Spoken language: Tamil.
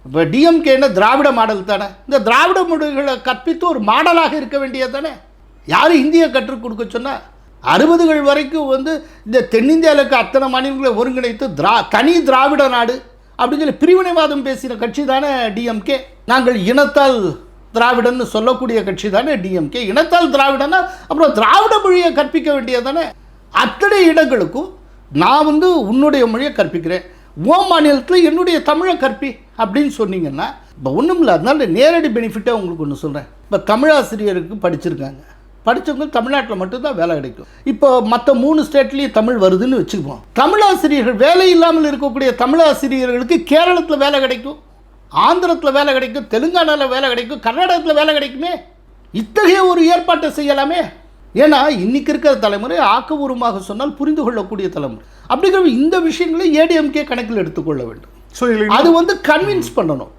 இப்போ டிஎம்கேன்னா திராவிட மாடல் தானே, இந்த திராவிட மொழிகளை கற்பித்து ஒரு மாடலாக இருக்க வேண்டியது தானே. யார் இந்தியை கற்றுக் கொடுக்க சொன்னால் 60கள் வரைக்கும் இந்த தென்னிந்தியாவில் இருக்க அத்தனை மாநிலங்களை ஒருங்கிணைத்து தனி திராவிட நாடு அப்படின்னு சொல்லி பிரிவினைவாதம் பேசின கட்சி தானே டிஎம்கே. நாங்கள் இனத்தால் திராவிடன்னு சொல்லக்கூடிய கட்சி தானே டிஎம்கே. இனத்தால் திராவிடன்னா அப்புறம் திராவிட மொழியை கற்பிக்க வேண்டியது தானே. அத்தனை இடங்களுக்கும் நான் உன்னுடைய மொழியை கற்பிக்கிறேன், ஓ மாநிலத்தில் என்னுடைய தமிழை கற்பி அப்படின்னு சொன்னீங்கன்னா இப்போ ஒன்றும் இல்லை. அதனால நேரடி பெனிஃபிட்டாக உங்களுக்கு ஒன்று சொல்கிறேன். இப்போ தமிழாசிரியருக்கு படிச்சிருக்காங்க, படித்தவங்க தமிழ்நாட்டில் மட்டும்தான் வேலை கிடைக்கும். இப்போ மற்ற 3 ஸ்டேட்லேயும் தமிழ் வருதுன்னு வச்சுக்குவோம். தமிழாசிரியர்கள் வேலை இல்லாமல் இருக்கக்கூடிய தமிழாசிரியர்களுக்கு கேரளத்தில் வேலை கிடைக்கும், ஆந்திரத்தில் வேலை கிடைக்கும், தெலுங்கானாவில் வேலை கிடைக்கும், கர்நாடகத்தில் வேலை கிடைக்குமே. இத்தகைய ஒரு ஏற்பாட்டை செய்யலாமே. ஏன்னா இன்றைக்கி இருக்கிற தலைமுறை ஆக்கபூர்வமாக சொன்னால் புரிந்து கொள்ளக்கூடிய தலைமுறை. அப்படிங்கிற இந்த விஷயங்களை ஏடிஎம்கே கணக்கில் எடுத்துக்கொள்ள வேண்டும். ஸோ அது கன்வின்ஸ் பண்ணணும்.